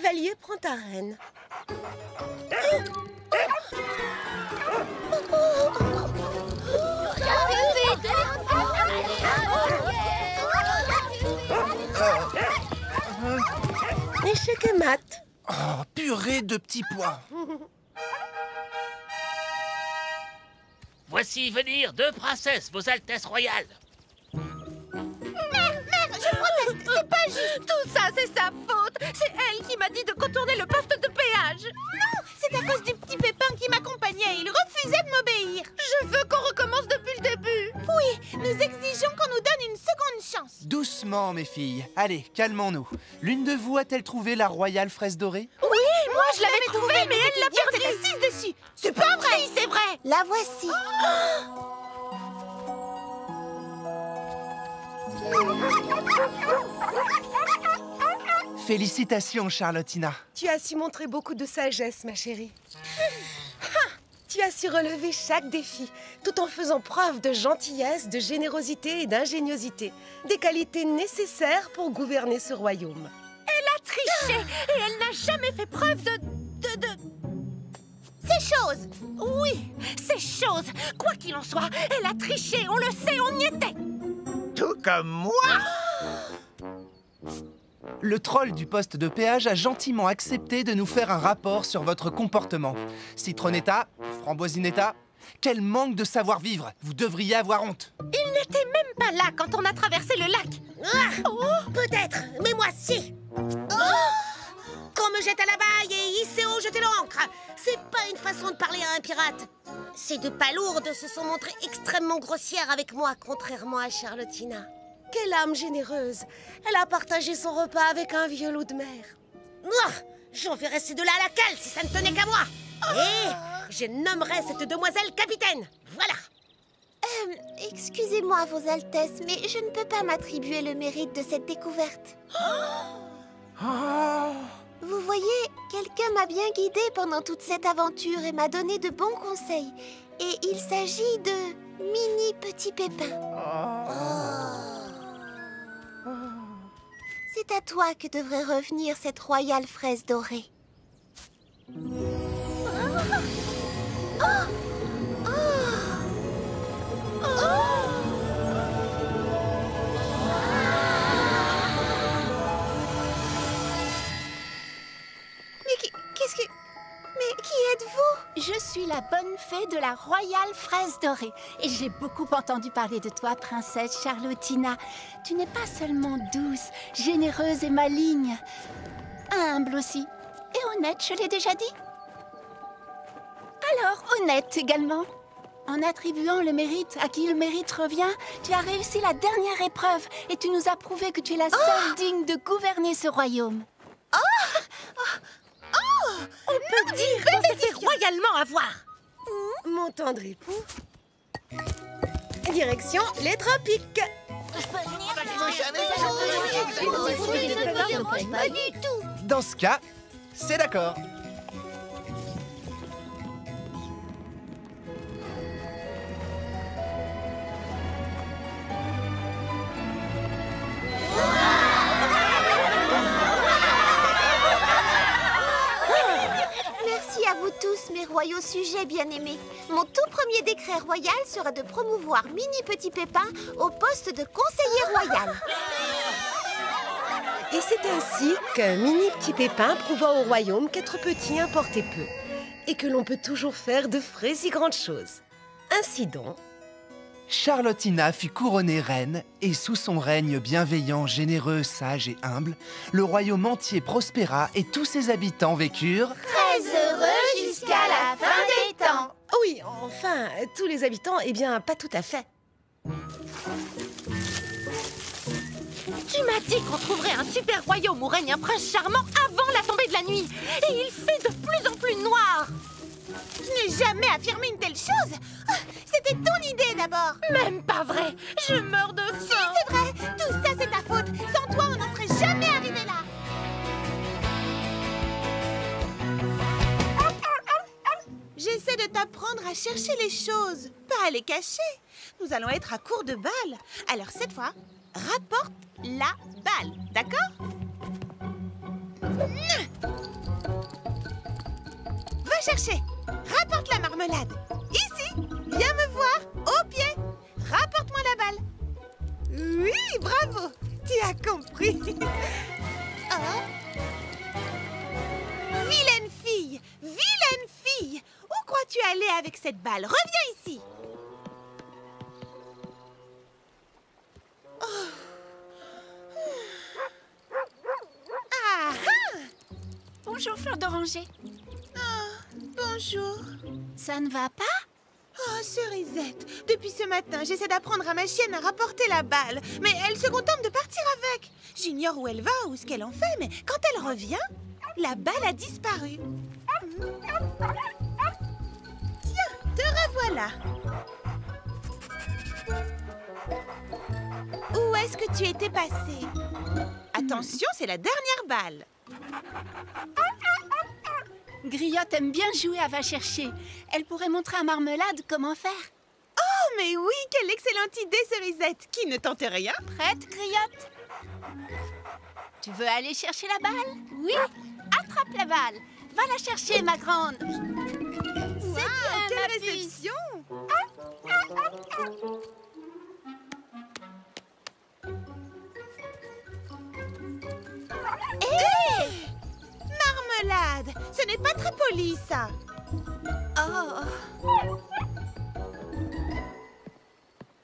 cavalier prend ta reine. Échec et mat. Oh, purée de petits pois. Voici venir deux princesses, vos altesses royales. Mère, je proteste, c'est pas juste. Tout ça, c'est sa faute. C'est elle qui m'a dit de contourner le poste de péage. Non, c'est à cause du petit Pépin qui m'accompagnait. Il refusait de m'obéir. Je veux qu'on recommence depuis le début. Oui, nous exigeons qu'on nous donne une seconde chance. Doucement, mes filles. Allez, calmons-nous. L'une de vous a-t-elle trouvé la royale fraise dorée? Oui, moi je l'avais trouvée, mais elle l'a perdue. Elle assise dessus. C'est pas vrai. Si, c'est vrai. La voici. Félicitations, Charlottina. Tu as su montrer beaucoup de sagesse, ma chérie. Tu as su relever chaque défi, tout en faisant preuve de gentillesse, de générosité et d'ingéniosité. Des qualités nécessaires pour gouverner ce royaume. Elle a triché et elle n'a jamais fait preuve de... Ces choses. Oui, ces choses. Quoi qu'il en soit, elle a triché, on le sait, on y était. Tout comme moi. Le troll du poste de péage a gentiment accepté de nous faire un rapport sur votre comportement. Citronetta, Framboisinetta, quel manque de savoir-vivre! Vous devriez avoir honte! Il n'était même pas là quand on a traversé le lac. Peut-être, mais moi si. Qu'on me jette à la baille et hissez haut, jetez l'ancre. C'est pas une façon de parler à un pirate. Ces deux palourdes se sont montrées extrêmement grossières avec moi, contrairement à Charlottina. Quelle âme généreuse! Elle a partagé son repas avec un vieux loup de mer. J'enverrais ces deux-là à la cale si ça ne tenait qu'à moi. Et je nommerais cette demoiselle capitaine. Voilà. Excusez-moi, Vos Altesses, mais je ne peux pas m'attribuer le mérite de cette découverte. Vous voyez, quelqu'un m'a bien guidée pendant toute cette aventure et m'a donné de bons conseils. Et il s'agit de Mini Petit Pépin. C'est à toi que devrait revenir cette royale fraise dorée. Mais qui êtes-vous? Je suis la bonne fée de la royale fraise dorée. Et j'ai beaucoup entendu parler de toi, princesse Charlottina. Tu n'es pas seulement douce, généreuse et maligne. Humble aussi. Et honnête, je l'ai déjà dit. Alors, honnête également. En attribuant le mérite à qui le mérite revient, tu as réussi la dernière épreuve et tu nous as prouvé que tu es la seule digne de gouverner ce royaume. On peut dire qu'on s'est fait royalement avoir. Mon tendre époux. Direction les tropiques. Pas du tout. Dans ce cas, c'est d'accord. Merci à vous tous, mes royaux sujets bien-aimés. Mon tout premier décret royal sera de promouvoir Mini Petit Pépin au poste de conseiller royal. Et c'est ainsi que Mini Petit Pépin prouva au royaume qu'être petit importait peu et que l'on peut toujours faire de vraies et grandes choses. Ainsi donc, Charlottina fut couronnée reine et sous son règne bienveillant, généreux, sage et humble, le royaume entier prospéra et tous ses habitants vécurent Très heureux jusqu'à la fin des temps. oui, enfin, tous les habitants, eh bien, pas tout à fait. Tu m'as dit qu'on trouverait un super royaume où règne un prince charmant avant la tombée de la nuit. Et il fait de plus en plus noir. Je n'ai jamais affirmé une telle chose. C'était ton idée d'abord. Même pas vrai. Je meurs de faim. C'est vrai, tout ça c'est ta faute. Sans toi, on n'en serait jamais arrivé là. J'essaie de t'apprendre à chercher les choses, pas à les cacher. Nous allons être à court de balles. Alors cette fois, rapporte la balle, d'accord? chercher. Rapporte la marmelade. Ici, viens me voir, au pied. Rapporte-moi la balle. Oui, bravo. Tu as compris. Oh. Vilaine fille, vilaine fille. Où crois-tu aller avec cette balle? Reviens ici. Oh. Ah, ah. Bonjour, Fleur d'Oranger. Bonjour. Ça ne va pas? Oh, Cerisette, depuis ce matin, j'essaie d'apprendre à ma chienne à rapporter la balle, mais elle se contente de partir avec. J'ignore où elle va ou ce qu'elle en fait, mais quand elle revient, la balle a disparu. Tiens, te revoilà. Où est-ce que tu étais passée? Attention, c'est la dernière balle. Griotte aime bien jouer à va chercher. Elle pourrait montrer à Marmelade comment faire. Oh, mais oui, quelle excellente idée, Cerisette. Qui ne tente rien? Prête, Griotte? Tu veux aller chercher la balle? Oui. Attrape la balle. Va la chercher, ma grande. C'est bien, Quelle ma puce. réception! Hé! Marmelade! Ce n'est pas très poli, ça. Oh.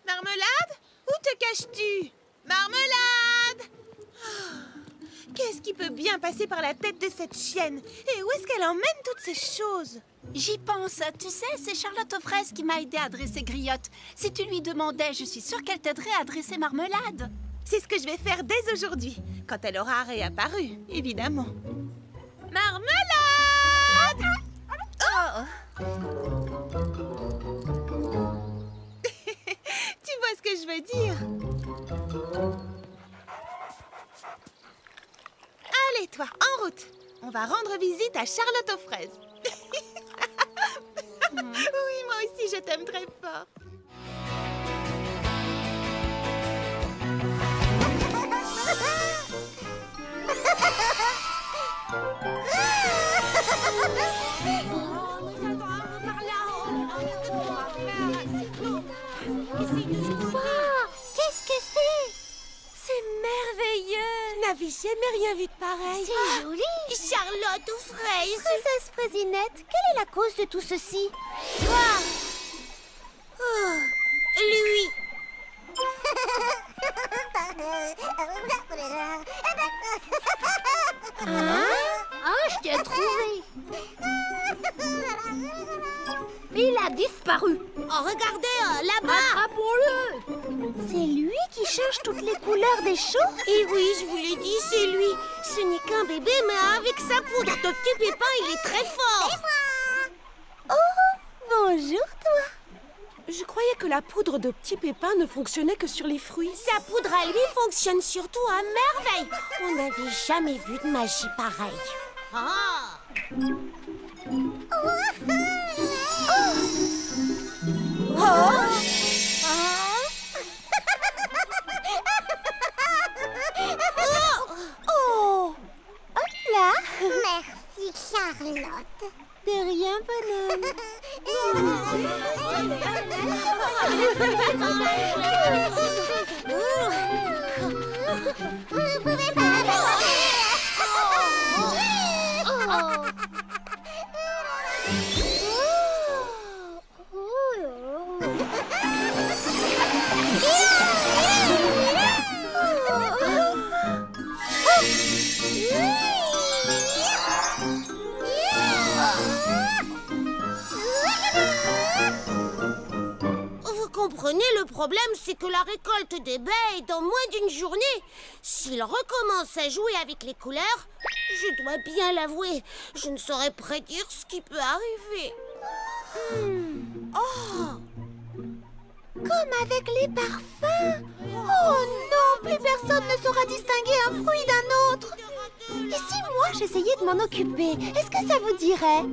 Marmelade? Où te caches-tu? Marmelade! Oh, qu'est-ce qui peut bien passer par la tête de cette chienne? Et où est-ce qu'elle emmène toutes ces choses? J'y pense. Tu sais, c'est Charlotte aux fraises qui m'a aidé à dresser Griotte. Si tu lui demandais, je suis sûre qu'elle t'aiderait à dresser Marmelade. C'est ce que je vais faire dès aujourd'hui, quand elle aura réapparu, évidemment. Marmelade! Oh. Tu vois ce que je veux dire? Allez, toi, en route. On va rendre visite à Charlotte aux fraises. Oui, moi aussi, je t'aime très fort. Qu'est-ce que c'est? C'est merveilleux. Je n'avais jamais rien vu de pareil. C'est joli. Charlotte aux fraises. Princesse Fraisinette, quelle est la cause de tout ceci? Toi. Oh, lui. Ah, je t'ai trouvé. Il a disparu. Oh, regardez, là-bas. Attrapons-le. C'est lui qui change toutes les couleurs des choses? Et oui, je vous l'ai dit, c'est lui. Ce n'est qu'un bébé, mais avec sa poudre de petit pépin, il est très fort. Oh, bonjour toi. Je croyais que la poudre de petit pépin ne fonctionnait que sur les fruits. Sa poudre à lui fonctionne surtout à merveille. On n'avait jamais vu de magie pareille. Ah! Oh, hop là. Merci Charlotte. De rien, bonhomme. Vous ne pouvez pas. Vous comprenez, le problème, c'est que la récolte des baies est dans moins d'une journée. S'il recommence à jouer avec les couleurs, je dois bien l'avouer, je ne saurais prédire ce qui peut arriver. Oh! Comme avec les parfums. Oh non, plus personne ne saura distinguer un fruit d'un autre. Et si moi j'essayais de m'en occuper, est-ce que ça vous dirait?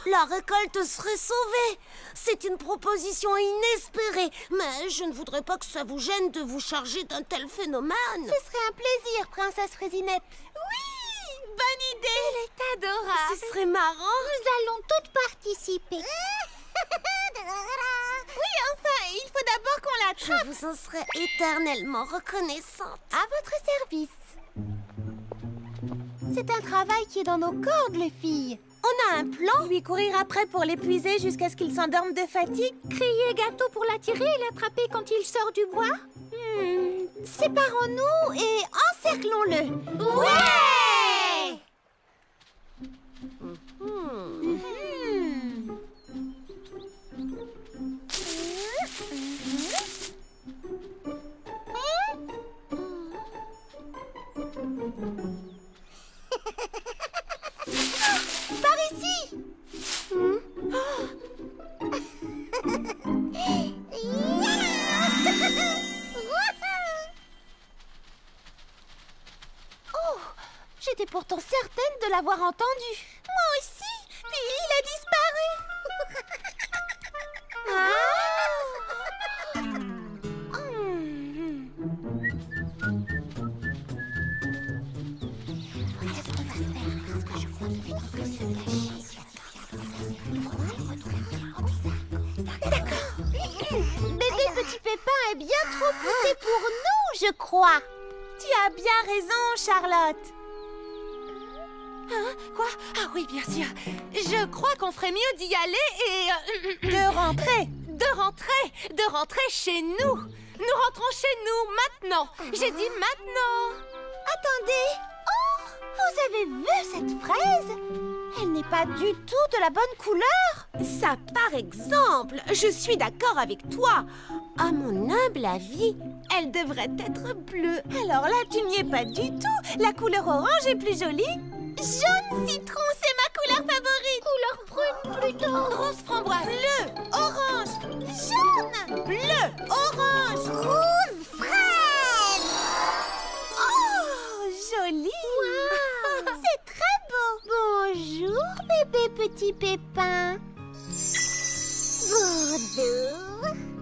La récolte serait sauvée. C'est une proposition inespérée, mais je ne voudrais pas que ça vous gêne de vous charger d'un tel phénomène. Ce serait un plaisir, princesse Fraisinette. Oui, bonne bonne idée. Elle est adorable. Ce serait marrant. Nous allons toutes participer. Oui, enfin, il faut d'abord qu'on l'attrape. Je vous en serai éternellement reconnaissante. À votre service. C'est un travail qui est dans nos cordes, les filles. On a un plan. Lui courir après pour l'épuiser jusqu'à ce qu'il s'endorme de fatigue. Crier gâteau pour l'attirer et l'attraper quand il sort du bois. Séparons-nous et encerclons-le. Ouais! Par ici. Oh, j'étais pourtant certaine de l'avoir entendu. Moi aussi. Puis il a disparu. Bébé Petit Pépin est bien trop poussé pour nous, je crois. Tu as bien raison, Charlotte. Hein? Quoi? Ah oui, bien sûr. Je crois qu'on ferait mieux d'y aller et... De rentrer. De rentrer chez nous. Nous rentrons chez nous, maintenant. J'ai dit maintenant. Attendez. Oh, vous avez vu cette fraise? Elle n'est pas du tout de la bonne couleur. Ça, par exemple, je suis d'accord avec toi. À mon humble avis, elle devrait être bleue. Alors là, tu n'y es pas du tout. La couleur orange est plus jolie. Jaune citron, c'est ma couleur favorite. Couleur prune plutôt. Rose framboise. Bleu, orange, Jaune. bleu, orange. Rouge fraise. Oh, joli. C'est très beau. Bonjour, bébé Petit Pépin. Bonjour.